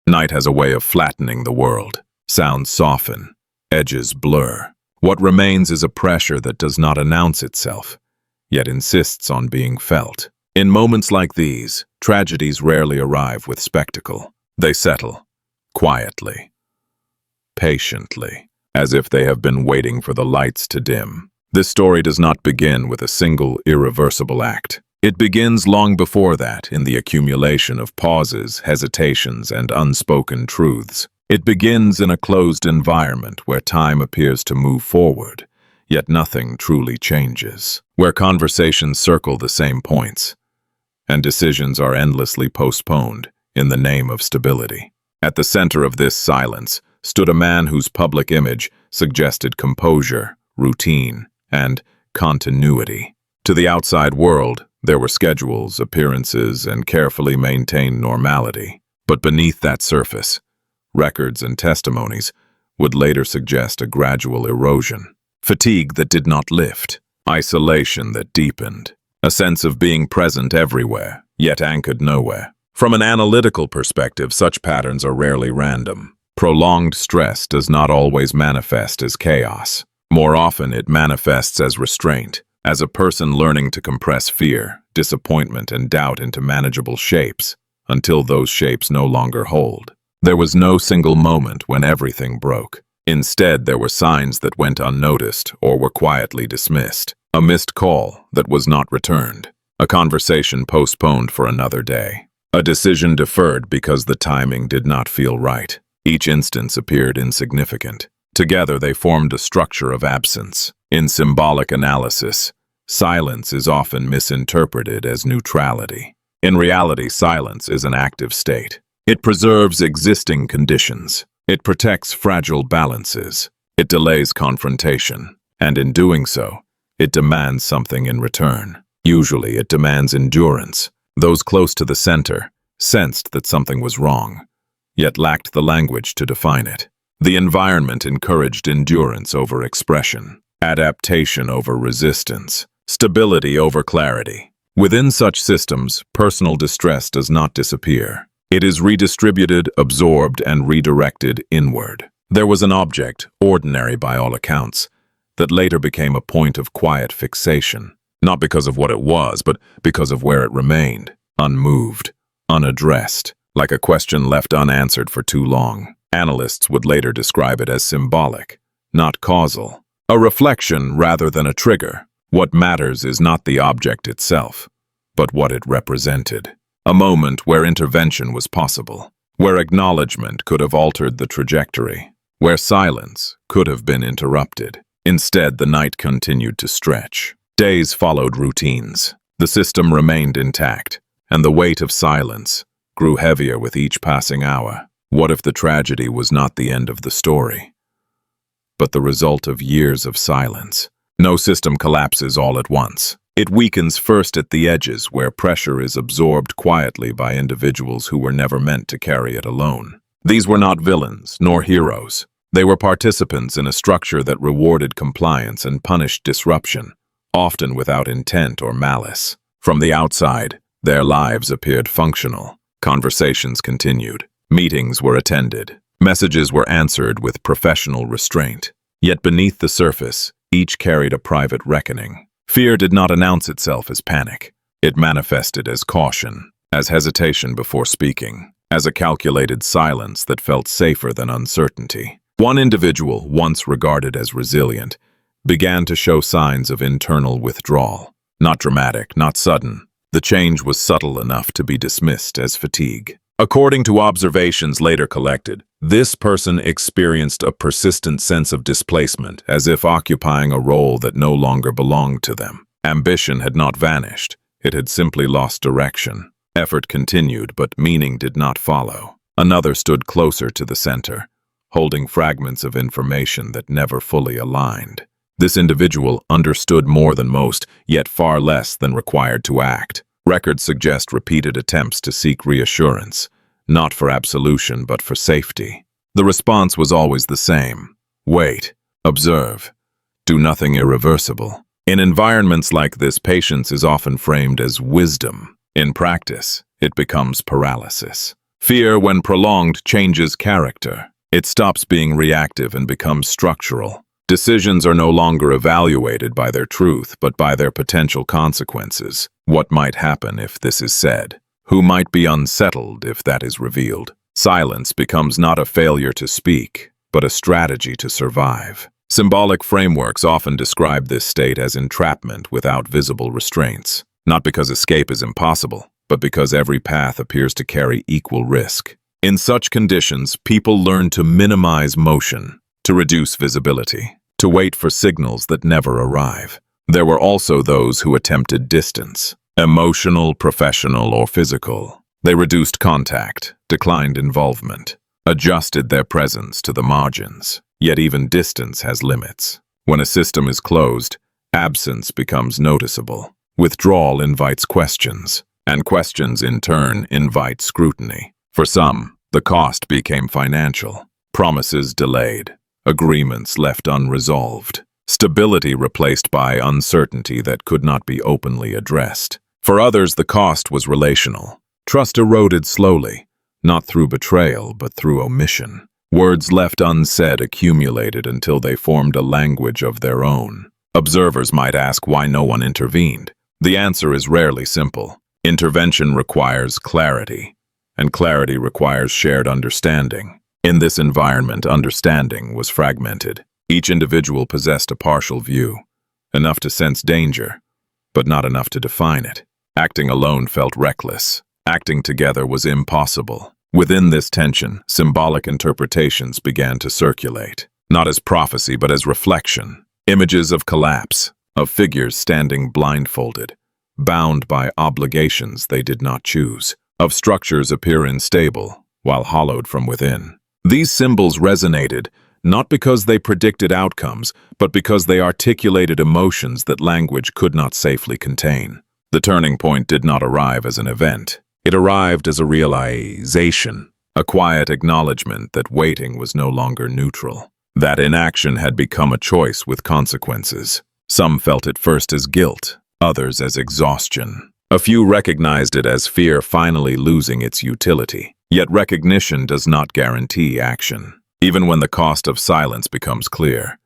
Night has a way of flattening the world. Sounds soften, edges blur. What remains is a pressure that does not announce itself, yet insists on being felt. In moments like these, tragedies rarely arrive with spectacle. They settle, quietly, patiently, as if they have been waiting for the lights to dim. This story does not begin with a single irreversible act. It begins long before that, in the accumulation of pauses, hesitations, and unspoken truths. It begins in a closed environment where time appears to move forward, yet nothing truly changes, where conversations circle the same points, and decisions are endlessly postponed in the name of stability. At the center of this silence stood a man whose public image suggested composure, routine, and continuity. To the outside world, there were schedules, appearances, and carefully maintained normality. But beneath that surface, records and testimonies would later suggest a gradual erosion. Fatigue that did not lift, isolation that deepened, a sense of being present everywhere, yet anchored nowhere. From an analytical perspective, such patterns are rarely random. Prolonged stress does not always manifest as chaos. More often, it manifests as restraint, as a person learning to compress fear, disappointment, and doubt into manageable shapes, until those shapes no longer hold. There was no single moment when everything broke. Instead, there were signs that went unnoticed or were quietly dismissed. A missed call that was not returned. A conversation postponed for another day. A decision deferred because the timing did not feel right. Each instance appeared insignificant. Together, they formed a structure of absence. In symbolic analysis, silence is often misinterpreted as neutrality. In reality, silence is an active state. It preserves existing conditions. It protects fragile balances. It delays confrontation. And in doing so, it demands something in return. Usually, it demands endurance. Those close to the center sensed that something was wrong, yet lacked the language to define it. The environment encouraged endurance over expression, adaptation over resistance, stability over clarity. Within such systems, personal distress does not disappear. It is redistributed, absorbed, and redirected inward. There was an object, ordinary by all accounts, that later became a point of quiet fixation, not because of what it was, but because of where it remained, unmoved, unaddressed, like a question left unanswered for too long. Analysts would later describe it as symbolic, not causal, a reflection rather than a trigger. What matters is not the object itself, but what it represented. A moment where intervention was possible, where acknowledgement could have altered the trajectory, where silence could have been interrupted. Instead, the night continued to stretch. Days followed routines. The system remained intact, and the weight of silence grew heavier with each passing hour. What if the tragedy was not the end of the story, but the result of years of silence? No system collapses all at once. It weakens first at the edges, where pressure is absorbed quietly by individuals who were never meant to carry it alone. These were not villains, nor heroes. They were participants in a structure that rewarded compliance and punished disruption, often without intent or malice. From the outside, their lives appeared functional. Conversations continued. Meetings were attended. Messages were answered with professional restraint. Yet beneath the surface, each carried a private reckoning. Fear did not announce itself as panic. It manifested as caution, as hesitation before speaking, as a calculated silence that felt safer than uncertainty. One individual, once regarded as resilient, began to show signs of internal withdrawal. Not dramatic, not sudden. The change was subtle enough to be dismissed as fatigue. According to observations later collected, this person experienced a persistent sense of displacement, as if occupying a role that no longer belonged to them. Ambition had not vanished. It had simply lost direction. Effort continued, but meaning did not follow. Another stood closer to the center, holding fragments of information that never fully aligned. This individual understood more than most, yet far less than required to act. Records suggest repeated attempts to seek reassurance, not for absolution but for safety. The response was always the same. Wait, observe, do nothing irreversible. In environments like this, patience is often framed as wisdom. In practice, it becomes paralysis. Fear, when prolonged, changes character. It stops being reactive and becomes structural. Decisions are no longer evaluated by their truth, but by their potential consequences. What might happen if this is said? Who might be unsettled if that is revealed? Silence becomes not a failure to speak, but a strategy to survive. Symbolic frameworks often describe this state as entrapment without visible restraints, not because escape is impossible, but because every path appears to carry equal risk. In such conditions, people learn to minimize motion, to reduce visibility, to wait for signals that never arrive. There were also those who attempted distance, emotional, professional, or physical. They reduced contact, declined involvement, adjusted their presence to the margins. Yet even distance has limits. When a system is closed, absence becomes noticeable. Withdrawal invites questions, and questions in turn invite scrutiny. For some, the cost became financial. Promises delayed, agreements left unresolved, stability replaced by uncertainty that could not be openly addressed. For others, the cost was relational. Trust eroded slowly, not through betrayal, but through omission. Words left unsaid accumulated until they formed a language of their own. Observers might ask why no one intervened. The answer is rarely simple. Intervention requires clarity, and clarity requires shared understanding. In this environment, understanding was fragmented. Each individual possessed a partial view, enough to sense danger, but not enough to define it. Acting alone felt reckless. Acting together was impossible. Within this tension, symbolic interpretations began to circulate, not as prophecy but as reflection. Images of collapse, of figures standing blindfolded, bound by obligations they did not choose, of structures appear unstable, while hollowed from within. These symbols resonated, not because they predicted outcomes, but because they articulated emotions that language could not safely contain. The turning point did not arrive as an event. It arrived as a realization, a quiet acknowledgement that waiting was no longer neutral, that inaction had become a choice with consequences. Some felt it first as guilt, others as exhaustion. A few recognized it as fear finally losing its utility. Yet recognition does not guarantee action. Even when the cost of silence becomes clear,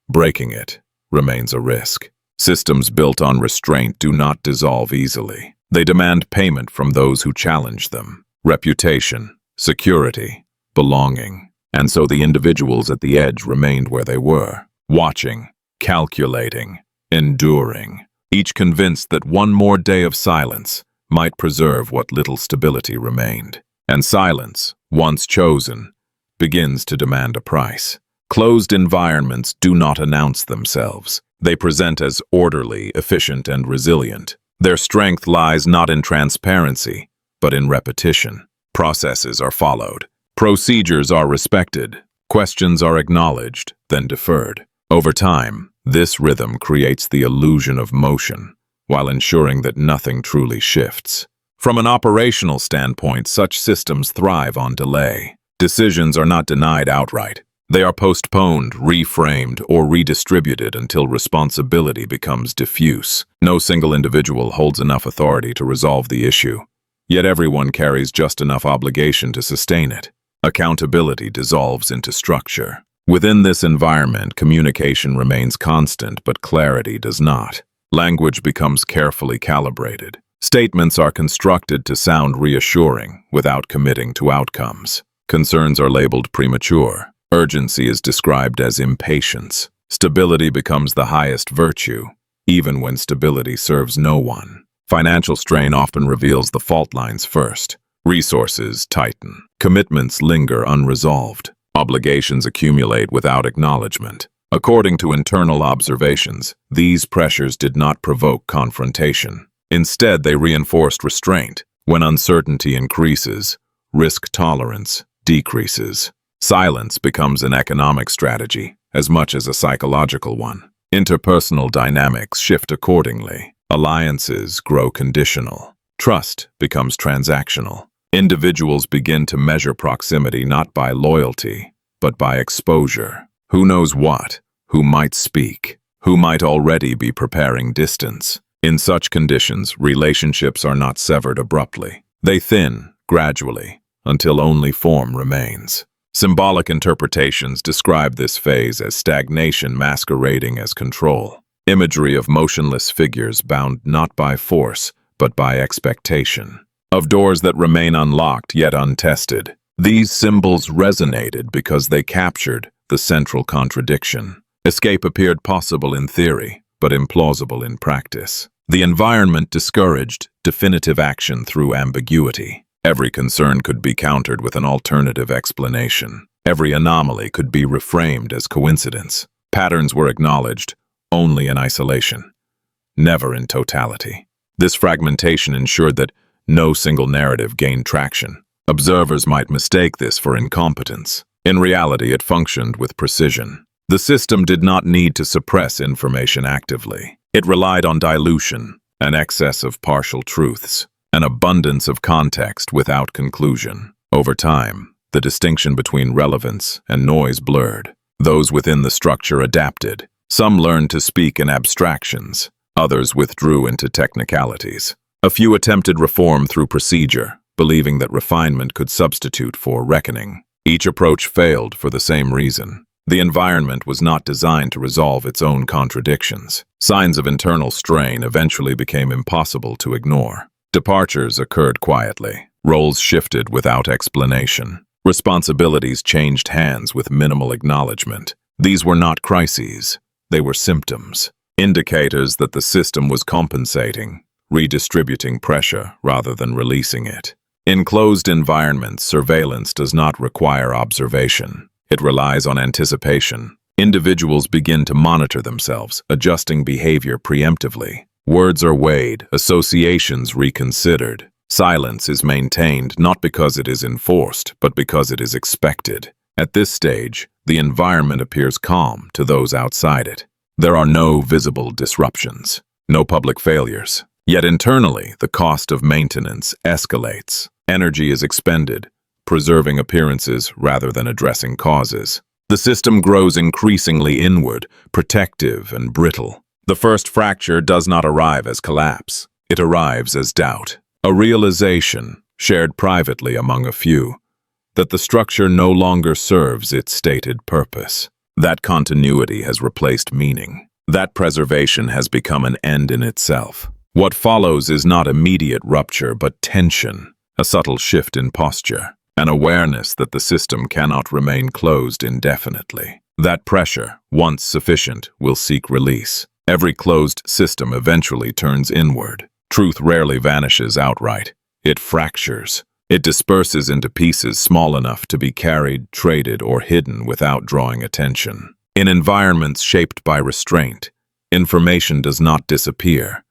breaking it remains a risk. Systems built on restraint do not dissolve easily. They demand payment from those who challenge them. Reputation, security, belonging. And so the individuals at the edge remained where they were, watching, calculating, enduring, each convinced that one more day of silence might preserve what little stability remained. And silence, once chosen, begins to demand a price. Closed environments do not announce themselves. They present as orderly, efficient, and resilient. Their strength lies not in transparency, but in repetition. Processes are followed. Procedures are respected. Questions are acknowledged, then deferred. Over time, this rhythm creates the illusion of motion, while ensuring that nothing truly shifts. From an operational standpoint, such systems thrive on delay. Decisions are not denied outright. They are postponed, reframed, or redistributed until responsibility becomes diffuse. No single individual holds enough authority to resolve the issue, yet everyone carries just enough obligation to sustain it. Accountability dissolves into structure. Within this environment, communication remains constant, but clarity does not. Language becomes carefully calibrated. Statements are constructed to sound reassuring without committing to outcomes. Concerns are labeled premature. Urgency is described as impatience. Stability becomes the highest virtue, even when stability serves no one. Financial strain often reveals the fault lines first. Resources tighten. Commitments linger unresolved. Obligations accumulate without acknowledgement. According to internal observations, these pressures did not provoke confrontation. Instead, they reinforced restraint. When uncertainty increases, risk tolerance decreases. Silence becomes an economic strategy, as much as a psychological one. Interpersonal dynamics shift accordingly. Alliances grow conditional. Trust becomes transactional. Individuals begin to measure proximity not by loyalty, but by exposure. Who knows what? Who might speak? Who might already be preparing distance? In such conditions, relationships are not severed abruptly. They thin, gradually, until only form remains. Symbolic interpretations describe this phase as stagnation masquerading as control. Imagery of motionless figures bound not by force, but by expectation. Of doors that remain unlocked yet untested. These symbols resonated because they captured the central contradiction. Escape appeared possible in theory, but implausible in practice. The environment discouraged definitive action through ambiguity. Every concern could be countered with an alternative explanation. Every anomaly could be reframed as coincidence. Patterns were acknowledged only in isolation, never in totality. This fragmentation ensured that no single narrative gained traction. Observers might mistake this for incompetence. In reality, it functioned with precision. The system did not need to suppress information actively. It relied on dilution, an excess of partial truths, an abundance of context without conclusion. Over time, the distinction between relevance and noise blurred. Those within the structure adapted. Some learned to speak in abstractions. Others withdrew into technicalities. A few attempted reform through procedure, believing that refinement could substitute for reckoning. Each approach failed for the same reason. The environment was not designed to resolve its own contradictions. Signs of internal strain eventually became impossible to ignore. Departures occurred quietly. Roles shifted without explanation. Responsibilities changed hands with minimal acknowledgement. These were not crises. They were symptoms, indicators that the system was compensating, redistributing pressure rather than releasing it. In closed environments, surveillance does not require observation. It relies on anticipation. Individuals begin to monitor themselves, adjusting behavior preemptively. Words are weighed, associations reconsidered. Silence is maintained not because it is enforced, but because it is expected. At this stage, the environment appears calm to those outside it. There are no visible disruptions, no public failures. Yet internally, the cost of maintenance escalates. Energy is expended, preserving appearances rather than addressing causes. The system grows increasingly inward, protective and brittle. The first fracture does not arrive as collapse. It arrives as doubt, a realization, shared privately among a few, that the structure no longer serves its stated purpose. That continuity has replaced meaning. That preservation has become an end in itself. What follows is not immediate rupture, but tension, a subtle shift in posture, an awareness that the system cannot remain closed indefinitely. That pressure, once sufficient, will seek release. Every closed system eventually turns inward. Truth rarely vanishes outright. It fractures. It disperses into pieces small enough to be carried, traded, or hidden without drawing attention. In environments shaped by restraint, information does not disappear.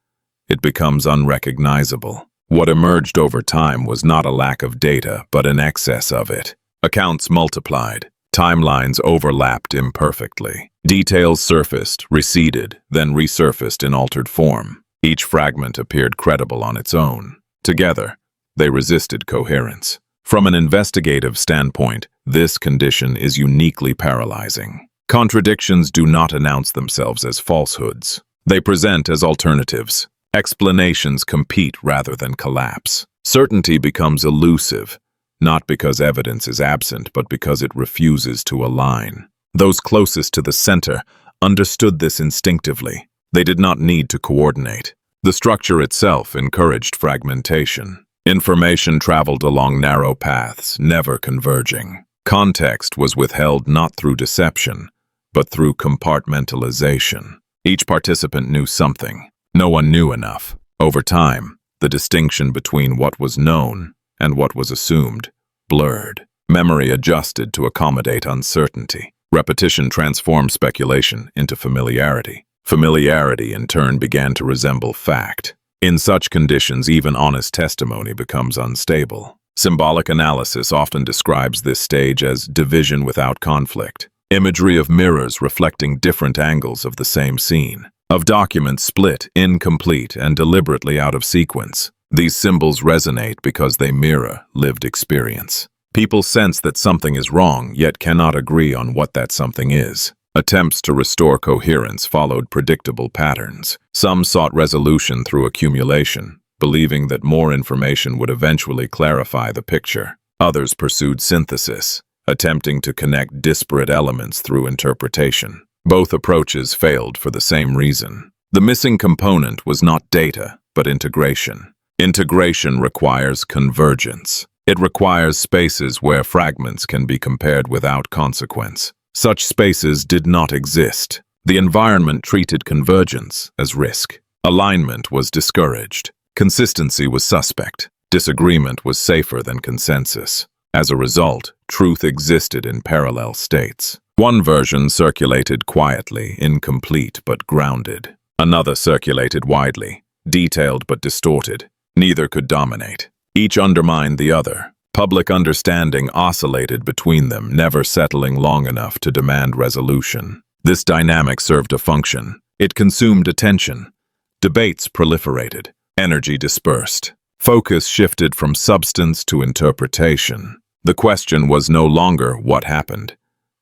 It becomes unrecognizable. What emerged over time was not a lack of data, but an excess of it. Accounts multiplied. Timelines overlapped imperfectly. Details surfaced, receded, then resurfaced in altered form. Each fragment appeared credible on its own. Together, they resisted coherence. From an investigative standpoint, this condition is uniquely paralyzing. Contradictions do not announce themselves as falsehoods. They present as alternatives. Explanations compete rather than collapse. Certainty becomes elusive, not because evidence is absent, but because it refuses to align. Those closest to the center understood this instinctively. They did not need to coordinate. The structure itself encouraged fragmentation. Information traveled along narrow paths, never converging. Context was withheld not through deception, but through compartmentalization. Each participant knew something. No one knew enough. Over time, the distinction between what was known and what was assumed blurred. Memory adjusted to accommodate uncertainty. Repetition transformed speculation into familiarity. Familiarity, in turn, began to resemble fact. In such conditions, even honest testimony becomes unstable. Symbolic analysis often describes this stage as division without conflict. Imagery of mirrors reflecting different angles of the same scene. Of documents split, incomplete, and deliberately out of sequence. These symbols resonate because they mirror lived experience. People sense that something is wrong, yet cannot agree on what that something is. Attempts to restore coherence followed predictable patterns. Some sought resolution through accumulation, believing that more information would eventually clarify the picture. Others pursued synthesis, attempting to connect disparate elements through interpretation. Both approaches failed for the same reason. The missing component was not data, but integration. Integration requires convergence. It requires spaces where fragments can be compared without consequence. Such spaces did not exist. The environment treated convergence as risk. Alignment was discouraged. Consistency was suspect. Disagreement was safer than consensus. As a result, truth existed in parallel states. One version circulated quietly, incomplete but grounded. Another circulated widely, detailed but distorted. Neither could dominate. Each undermined the other. Public understanding oscillated between them, never settling long enough to demand resolution. This dynamic served a function. It consumed attention. Debates proliferated. Energy dispersed. Focus shifted from substance to interpretation. The question was no longer what happened,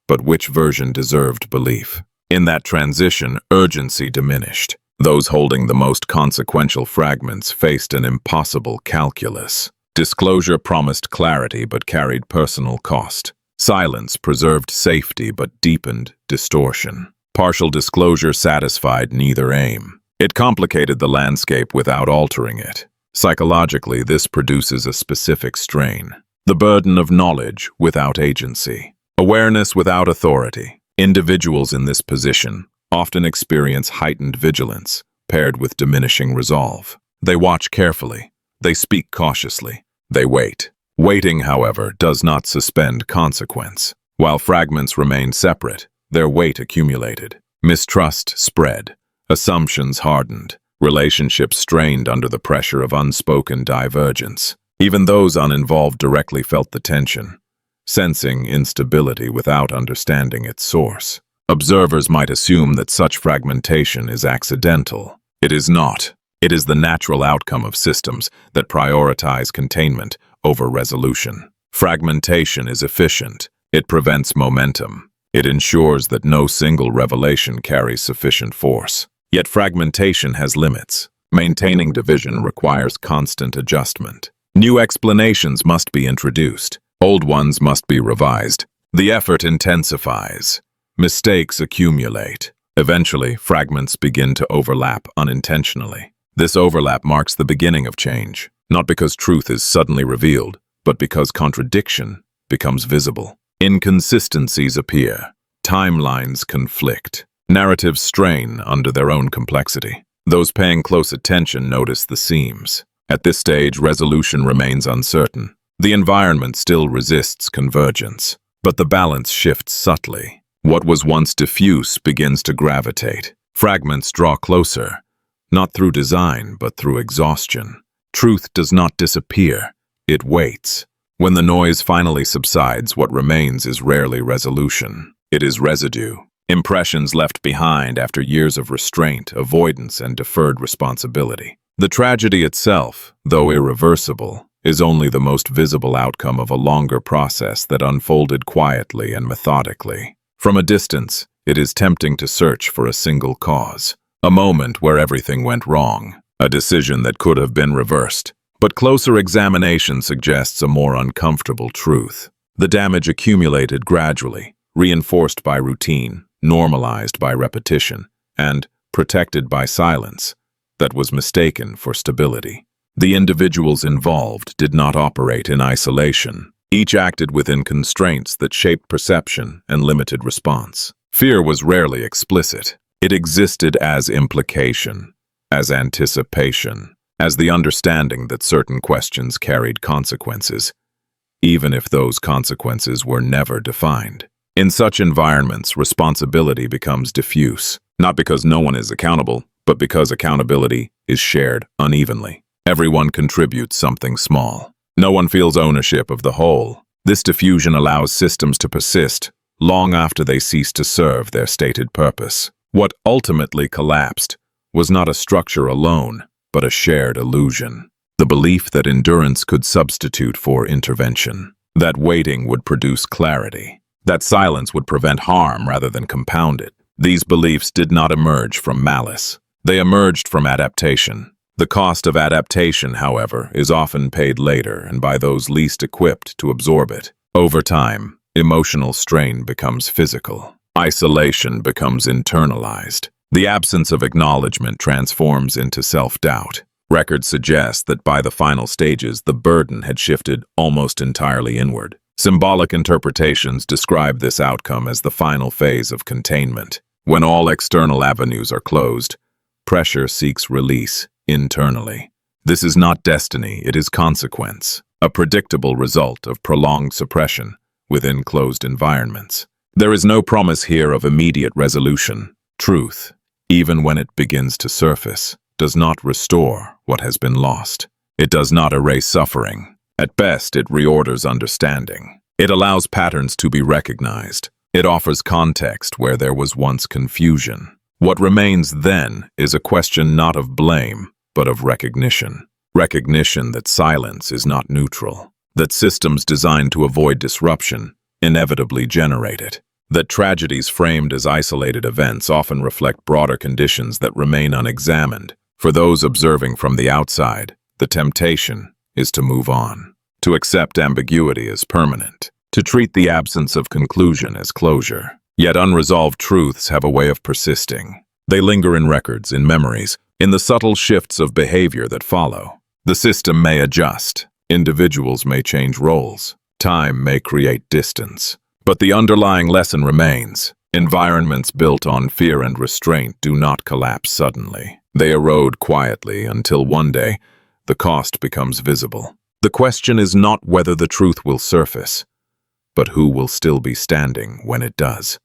but which version deserved belief. In that transition, urgency diminished. Those holding the most consequential fragments faced an impossible calculus. Disclosure promised clarity but carried personal cost. Silence preserved safety but deepened distortion. Partial disclosure satisfied neither aim. It complicated the landscape without altering it. Psychologically, this produces a specific strain. The burden of knowledge without agency. Awareness without authority. Individuals in this position often experience heightened vigilance, paired with diminishing resolve. They watch carefully. They speak cautiously. They wait. Waiting, however, does not suspend consequence. While fragments remained separate, their weight accumulated. Mistrust spread. Assumptions hardened. Relationships strained under the pressure of unspoken divergence. Even those uninvolved directly felt the tension, sensing instability without understanding its source. Observers might assume that such fragmentation is accidental. It is not. It is the natural outcome of systems that prioritize containment over resolution. Fragmentation is efficient. It prevents momentum. It ensures that no single revelation carries sufficient force. Yet fragmentation has limits. Maintaining division requires constant adjustment. New explanations must be introduced. Old ones must be revised. The effort intensifies. Mistakes accumulate. Eventually, fragments begin to overlap unintentionally. This overlap marks the beginning of change, not because truth is suddenly revealed, but because contradiction becomes visible. Inconsistencies appear. Timelines conflict. Narratives strain under their own complexity. Those paying close attention notice the seams. At this stage, resolution remains uncertain. The environment still resists convergence, but the balance shifts subtly. What was once diffuse begins to gravitate. Fragments draw closer, not through design, but through exhaustion. Truth does not disappear. It waits. When the noise finally subsides, what remains is rarely resolution. It is residue. Impressions left behind after years of restraint, avoidance, and deferred responsibility. The tragedy itself, though irreversible, is only the most visible outcome of a longer process that unfolded quietly and methodically. From a distance, it is tempting to search for a single cause, a moment where everything went wrong, a decision that could have been reversed. But closer examination suggests a more uncomfortable truth. The damage accumulated gradually, reinforced by routine, normalized by repetition, and protected by silence that was mistaken for stability. The individuals involved did not operate in isolation. Each acted within constraints that shaped perception and limited response. Fear was rarely explicit. It existed as implication, as anticipation, as the understanding that certain questions carried consequences, even if those consequences were never defined. In such environments, responsibility becomes diffuse, not because no one is accountable, but because accountability is shared unevenly. Everyone contributes something small. No one feels ownership of the whole. This diffusion allows systems to persist long after they cease to serve their stated purpose. What ultimately collapsed was not a structure alone, but a shared illusion. The belief that endurance could substitute for intervention, that waiting would produce clarity, that silence would prevent harm rather than compound it. These beliefs did not emerge from malice. They emerged from adaptation. The cost of adaptation, however, is often paid later and by those least equipped to absorb it. Over time, emotional strain becomes physical. Isolation becomes internalized. The absence of acknowledgement transforms into self-doubt. Records suggest that by the final stages, the burden had shifted almost entirely inward. Symbolic interpretations describe this outcome as the final phase of containment. When all external avenues are closed, pressure seeks release internally. This is not destiny, it is consequence, a predictable result of prolonged suppression within closed environments. There is no promise here of immediate resolution. Truth, even when it begins to surface, does not restore what has been lost. It does not erase suffering. At best, it reorders understanding. It allows patterns to be recognized. It offers context where there was once confusion. What remains then is a question not of blame, but of recognition. Recognition that silence is not neutral, that systems designed to avoid disruption inevitably generate it, that tragedies framed as isolated events often reflect broader conditions that remain unexamined. For those observing from the outside, the temptation is to move on, to accept ambiguity as permanent, to treat the absence of conclusion as closure. Yet unresolved truths have a way of persisting. They linger in records, in memories, in the subtle shifts of behavior that follow. The system may adjust, individuals may change roles, time may create distance. But the underlying lesson remains. Environments built on fear and restraint do not collapse suddenly. They erode quietly until one day, the cost becomes visible. The question is not whether the truth will surface, but who will still be standing when it does.